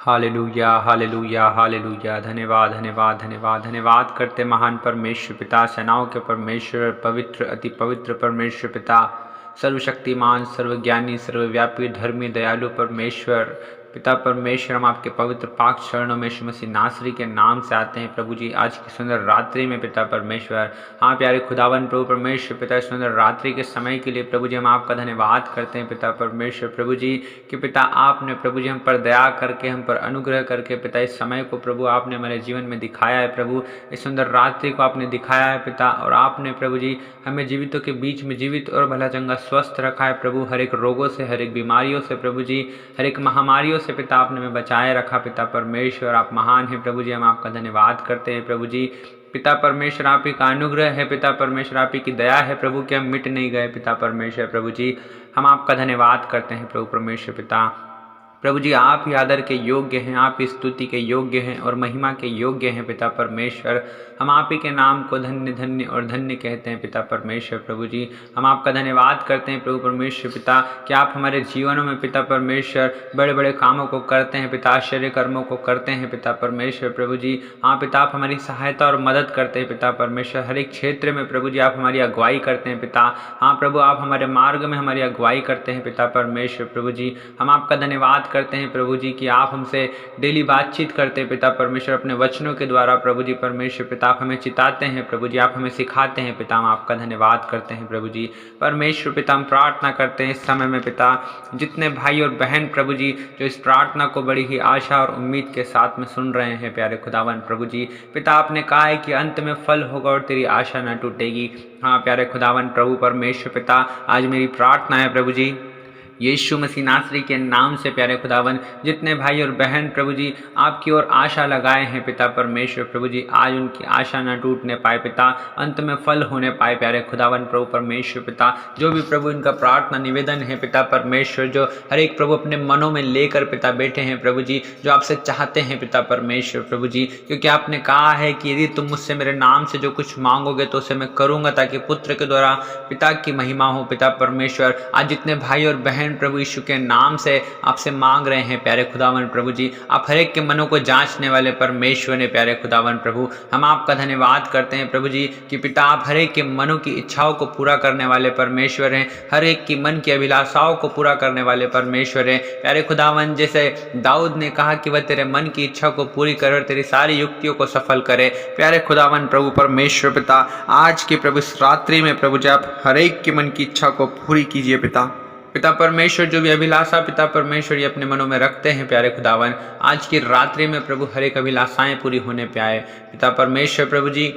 Hallelujah hallelujah hallelujah. धन्यवाद धन्यवाद धन्यवाद धन्यवाद करते महान परमेश्वर पिता, सेनाओं के परमेश्वर, पवित्र अति पवित्र परमेश्वर पिता, सर्वशक्तिमान सर्वज्ञानी सर्वव्यापी धर्मी दयालु परमेश्वर पिता परमेश्वर। हम आपके पवित्र पाक चरणों में यीशु मसीह नासरी के नाम से आते हैं प्रभु जी, आज की सुंदर रात्रि में पिता परमेश्वर। हाँ प्यारे खुदावन प्रभु परमेश्वर पिता, सुंदर रात्रि के समय के लिए प्रभु जी हम आपका धन्यवाद करते हैं पिता परमेश्वर प्रभु जी कि पिता आपने प्रभु जी हम पर दया करके, हम पर अनुग्रह करके पिता इस समय को प्रभु आपने हमारे जीवन में दिखाया है प्रभु। इस सुंदर रात्रि को आपने दिखाया है पिता, और आपने प्रभु जी हमें जीवितों के बीच में जीवित और भला चंगा स्वस्थ रखा है प्रभु, हर एक रोगों से, हर एक बीमारियों से प्रभु जी, हर एक महामारियों से पिता आपने हमें बचाए रखा पिता परमेश्वर। आप महान हैं प्रभु जी, हम आपका धन्यवाद करते हैं प्रभु जी। पिता परमेश्वर आप ही का अनुग्रह है पिता परमेश्वर, आप ही की दया है प्रभु कि हम मिट नहीं गए पिता परमेश्वर प्रभु जी। हम आपका धन्यवाद करते हैं प्रभु परमेश्वर पिता। प्रभु जी आप ही आदर के योग्य हैं, आप ही स्तुति के योग्य हैं और महिमा के योग्य हैं पिता परमेश्वर। हम आप ही के नाम को धन्य धन्य और धन्य कहते हैं पिता परमेश्वर प्रभु जी। हम आपका धन्यवाद करते हैं प्रभु परमेश्वर पिता कि आप हमारे जीवनों में पिता परमेश्वर बड़े बड़े कामों को करते हैं पिता, आश्चर्य कर्मों को करते हैं पिता परमेश्वर प्रभु जी। हाँ पिता आप हमारी सहायता और मदद करते हैं पिता परमेश्वर, हर एक क्षेत्र में प्रभु जी आप हमारी अगुवाई करते हैं पिता। हाँ प्रभु आप हमारे मार्ग में हमारी अगुवाई करते हैं पिता परमेश्वर प्रभु जी। हम आपका धन्यवाद करते हैं प्रभु जी कि आप हमसे डेली बातचीत करते हैं पिता परमेश्वर, अपने वचनों के द्वारा प्रभु जी परमेश्वर पिता आप हमें चिताते हैं प्रभु जी, आप हमें सिखाते हैं पिता। हम आपका धन्यवाद करते हैं प्रभु जी परमेश्वर पिता। हम प्रार्थना करते हैं इस समय में पिता, जितने भाई और बहन प्रभु जी जो इस प्रार्थना को बड़ी ही आशा और उम्मीद के साथ में सुन रहे हैं प्यारे खुदावन प्रभु जी पिता, आपने कहा है कि अंत में फल होगा और तेरी आशा न टूटेगी। हाँ प्यारे खुदावन प्रभु परमेश्वर पिता, आज मेरी प्रार्थना है प्रभु जी यीशु मसीह नासरी के नाम से प्यारे खुदावन, जितने भाई और बहन प्रभु जी आपकी ओर आशा लगाए हैं पिता परमेश्वर प्रभु जी, आज उनकी आशा न टूटने पाए पिता, अंत में फल होने पाए प्यारे खुदावन प्रभु परमेश्वर पिता। जो भी प्रभु इनका प्रार्थना निवेदन है पिता परमेश्वर, जो हर एक प्रभु अपने मनों में लेकर पिता बैठे हैं प्रभु जी, जो आपसे चाहते हैं पिता परमेश्वर प्रभु जी, क्योंकि आपने कहा है कि यदि तुम मुझसे मेरे नाम से जो कुछ मांगोगे तो उसे मैं करूँगा, ताकि पुत्र के द्वारा पिता की महिमा हो पिता परमेश्वर। आज जितने भाई और बहन प्रभु यीशु के नाम से आपसे मांग रहे हैं प्यारे खुदावन प्रभु जी, आप हर एक के मनों को जांचने वाले परमेश्वर ने प्यारे खुदावन प्रभु। हम आपका धन्यवाद करते हैं प्रभु जी कि पिता आप हर एक के मनों की इच्छाओं को पूरा करने वाले परमेश्वर हैं, हर एक की मन की अभिलाषाओं को पूरा करने वाले परमेश्वर हैं प्यारे खुदावन। जैसे दाऊद ने कहा कि वह तेरे मन की इच्छा को पूरी करे और तेरी सारी युक्तियों को सफल करे प्यारे खुदावन प्रभु परमेश्वर पिता। आज की प्रभु इस रात्रि में प्रभु जी आप हर एक के मन की इच्छा को पूरी कीजिए पिता परमेश्वर। जो भी अभिलाषा पिता परमेश्वर ये अपने मनों में रखते हैं प्यारे खुदावन, आज की रात्रि में प्रभु हर एक अभिलाषाएं पूरी होने पे आए पिता परमेश्वर प्रभु जी।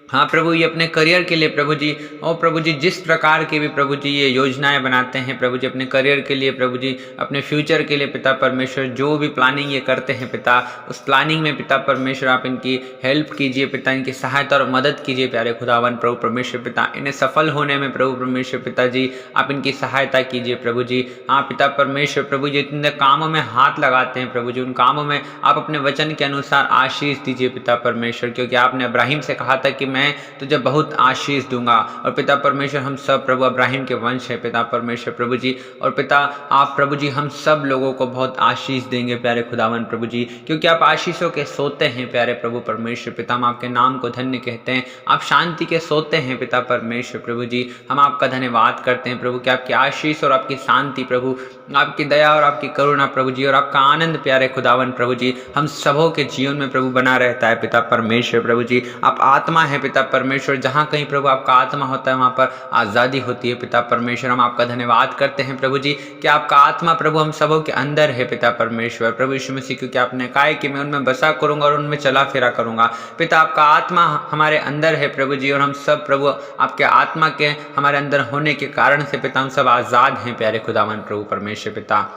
हाँ प्रभु ये अपने करियर के लिए प्रभु जी, और प्रभु जी जिस प्रकार की भी प्रभु जी ये योजनाएं बनाते हैं प्रभु जी अपने करियर के लिए प्रभु जी, अपने फ्यूचर के लिए पिता परमेश्वर, जो भी प्लानिंग ये करते हैं पिता, उस प्लानिंग में पिता परमेश्वर आप इनकी हेल्प कीजिए पिता, इनकी सहायता और मदद कीजिए प्यारे खुदावन प्रभु परमेश्वर पिता। इन्हें सफल होने में प्रभु परमेश्वर पिता जी आप इनकी सहायता कीजिए प्रभु जी। हाँ पिता परमेश्वर प्रभु जी जितने कामों में हाथ लगाते हैं प्रभु जी, उन कामों में आप अपने वचन के अनुसार आशीष दीजिए पिता परमेश्वर, क्योंकि आपने इब्राहिम से कहा था कि मैं तुझे बहुत आशीष दूंगा। और पिता परमेश्वर हम सब प्रभु इब्राहिम के वंश है पिता परमेश्वर प्रभु जी, और पिता आप प्रभु जी हम सब लोगों को बहुत आशीष देंगे प्यारे खुदावन प्रभु जी, क्योंकि आप आशीषों के सोते हैं प्यारे प्रभु परमेश्वर पिता। हम आपके नाम को धन्य कहते हैं, आप शांति के सोते हैं पिता परमेश्वर प्रभु जी। हम आपका धन्यवाद करते हैं प्रभु कि आपकी आशीष और आपकी शांति प्रभु, आपकी दया और आपकी करुणा प्रभु जी, और आपका आनंद प्यारे खुदावन प्रभु जी हम सबों के जीवन में प्रभु बना रहता है पिता परमेश्वर प्रभु जी। आप आत्मा है पिता परमेश्वर, जहाँ कहीं प्रभु आपका आत्मा होता है वहाँ पर आज़ादी होती है पिता परमेश्वर। हम आपका धन्यवाद करते हैं प्रभु जी कि आपका आत्मा प्रभु हम सबों के अंदर है पिता परमेश्वर प्रभु यीशु मसीह, क्योंकि आपने कहा है कि मैं उनमें बसा करूँगा और उनमें चला फिरा करूँगा पिता। आपका आत्मा हमारे अंदर है प्रभु जी, और हम सब प्रभु आपके आत्मा के हमारे अंदर होने के कारण से पिता हम सब आज़ाद हैं प्यारे खुदावन प्रभु परमेश्वर पिता।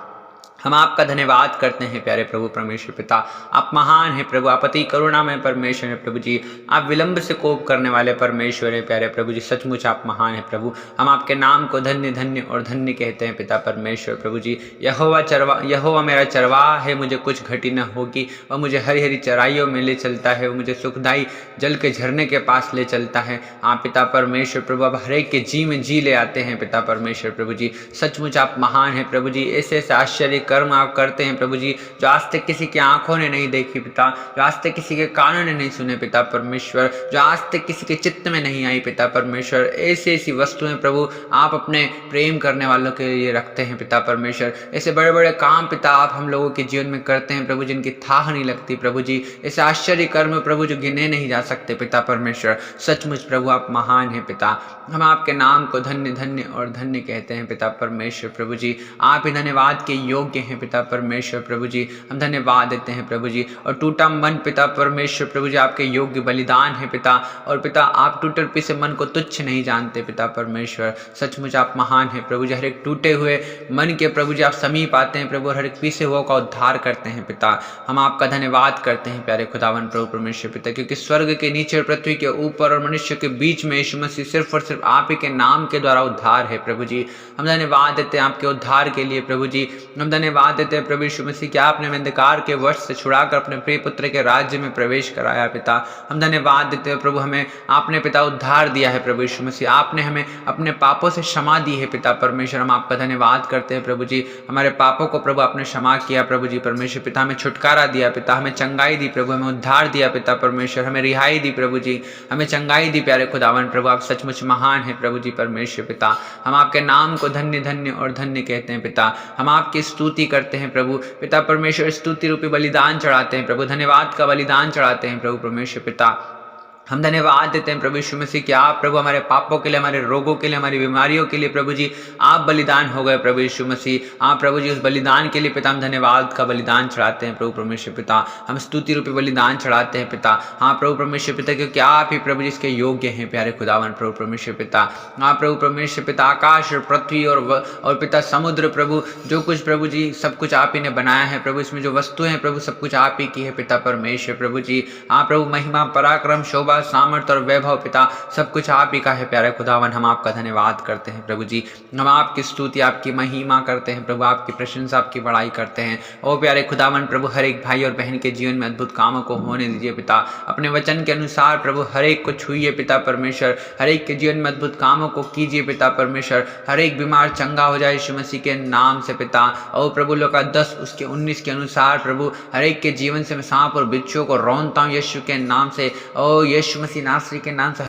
हम आपका धन्यवाद करते हैं प्यारे प्रभु परमेश्वर पिता। आप महान हैं प्रभु, आप अति करुणा में परमेश्वर हैं प्रभु जी, आप विलंब से कोप करने वाले परमेश्वर हैं प्यारे प्रभु जी, सचमुच आप महान हैं प्रभु। हम आपके नाम को धन्य धन्य और धन्य कहते हैं पिता परमेश्वर प्रभु जी। यहोवा मेरा चरवाहा है, मुझे कुछ घटी न होगी, वह मुझे हरी हरी चराइयों में ले चलता है, वो मुझे सुखदाई जल के झरने के पास ले चलता है। हाँ पिता परमेश्वर प्रभु आप हर एक के जी में जी ले आते हैं पिता परमेश्वर प्रभु जी, सचमुच आप महान हैं प्रभु जी। ऐसे ऐसे आश्चर्य कर्म आप करते हैं प्रभु जी, जो आज तक किसी की आंखों ने नहीं देखी पिता, जो आज तक किसी के कानों ने नहीं सुने पिता परमेश्वर, जो आज तक किसी के चित्त में नहीं आई पिता परमेश्वर, ऐसी ऐसी वस्तुएं प्रभु आप अपने प्रेम करने वालों के लिए रखते हैं पिता परमेश्वर। ऐसे बड़े बड़े काम पिता आप हम लोगों के जीवन में करते हैं प्रभु, जिनकी थाह नहीं लगती प्रभु जी। ऐसे आश्चर्य कर्म प्रभु जो गिने नहीं जा सकते पिता परमेश्वर। सचमुच प्रभु आप महान हैं पिता, हम आपके नाम को धन्य धन्य और धन्य कहते हैं पिता परमेश्वर प्रभु जी। आप ही धन्यवाद के योग्य हैं पिता परमेश्वर प्रभु जी, हम धन्यवाद देते हैं प्रभु जी। और टूटा मन पिता परमेश्वर प्रभु जी आपके योग्य बलिदान है पिता, और पिता आप टूटे पिसे मन को तुच्छ नहीं जानते पिता परमेश्वर। सचमुच आप महान हैं प्रभु जी, हर एक टूटे हुए मन के प्रभु जी आप समीप आते हैं प्रभु, हर एक पीसे हुआ का उद्धार करते हैं पिता। हम आपका धन्यवाद करते हैं प्यारे खुदावन प्रभु परमेश्वर पिता, क्योंकि स्वर्ग के नीचे और पृथ्वी के ऊपर और मनुष्य के बीच में यीशु मसीह सिर्फ और सिर्फ आप ही के नाम के द्वारा उद्धार है प्रभु जी। हम धन्यवाद देते हैं आपके उद्धार के लिए प्रभु जी। हम धन्यवाद देते हैं प्रभु यीशु मसीह कि आपने अंधकार के वश से छुड़ाकर अपने प्रिय पुत्र के राज्य में प्रवेश कराया पिता। हम धन्यवाद देते हैं प्रभु, हमें आपने पिता उद्धार दिया है प्रभु यीशु मसीह, आपने हमें अपने पापों से क्षमा दी है पिता परमेश्वर। हम आपका धन्यवाद करते हैं प्रभु जी, हमारे पापों को प्रभु आपने क्षमा किया प्रभु जी परमेश्वर पिता, हमें छुटकारा दिया पिता, हमें चंगाई दी प्रभु, हमें उद्धार दिया पिता परमेश्वर, हमें रिहाई दी प्रभु जी, हमें चंगाई दी प्यारे खुदावन प्रभु। आप सचमुच महान है प्रभु जी परमेश्वर पिता, हम आपके नाम को धन्य धन्य और धन्य कहते हैं पिता। हम आपकी स्तुति करते हैं प्रभु पिता परमेश्वर, स्तुति रूपी बलिदान चढ़ाते हैं प्रभु, धन्यवाद का बलिदान चढ़ाते हैं प्रभु परमेश्वर पिता। हम धन्यवाद देते हैं प्रभु यीशु मसीह कि आप प्रभु हमारे पापों के लिए, हमारे रोगों के लिए, हमारी बीमारियों के लिए प्रभु जी आप बलिदान हो गए प्रभु यीशु मसीह। आप प्रभु जी उस बलिदान के लिए पिता हम धन्यवाद का बलिदान चढ़ाते हैं प्रभु परमेश्वर पिता, हम स्तुति रूपी बलिदान चढ़ाते हैं पिता। हाँ प्रभु परमेश्वर पिता, क्योंकि आप ही प्रभु जिसके योग्य हैं प्यारे खुदावन प्रभु परमेश्वर पिता। हाँ प्रभु परमेश्वर पिता, आकाश और पृथ्वी और पिता समुद्र प्रभु, जो कुछ प्रभु जी सब कुछ आप ही ने बनाया है प्रभु, इसमें जो वस्तुएं हैं प्रभु सब कुछ आप ही की है पिता परमेश्वर प्रभु जी। हाँ प्रभु महिमा पराक्रम शोभा सामर्थ्य और वैभव पिता सब कुछ आप ही का है प्यारे खुदावन। हम आपका धन्यवाद करते हैं प्रभु जी, हम आपकी स्तुति आपकी महिमा करते हैं प्रभु, आपकी प्रशंसा आपकी बड़ाई करते हैं। ओ प्यारे खुदावन प्रभु, हर एक भाई और बहन के जीवन में अद्भुत कामों को होने दीजिए पिता, अपने वचन के अनुसार प्रभु हर एक को छुइए पिता परमेश्वर, हर एक के जीवन में अद्भुत कामों को कीजिए पिता परमेश्वर, हर एक बीमार चंगा हो जाए यीशु मसीह के नाम से पिता। ओ प्रभु लूका 10 उसके 19 के अनुसार प्रभु हर एक के जीवन से मैं सांप और बिच्छुओं को रौंदता हूँ यीशु के नाम से। ओ यीशु मसीह नासरी के नाम से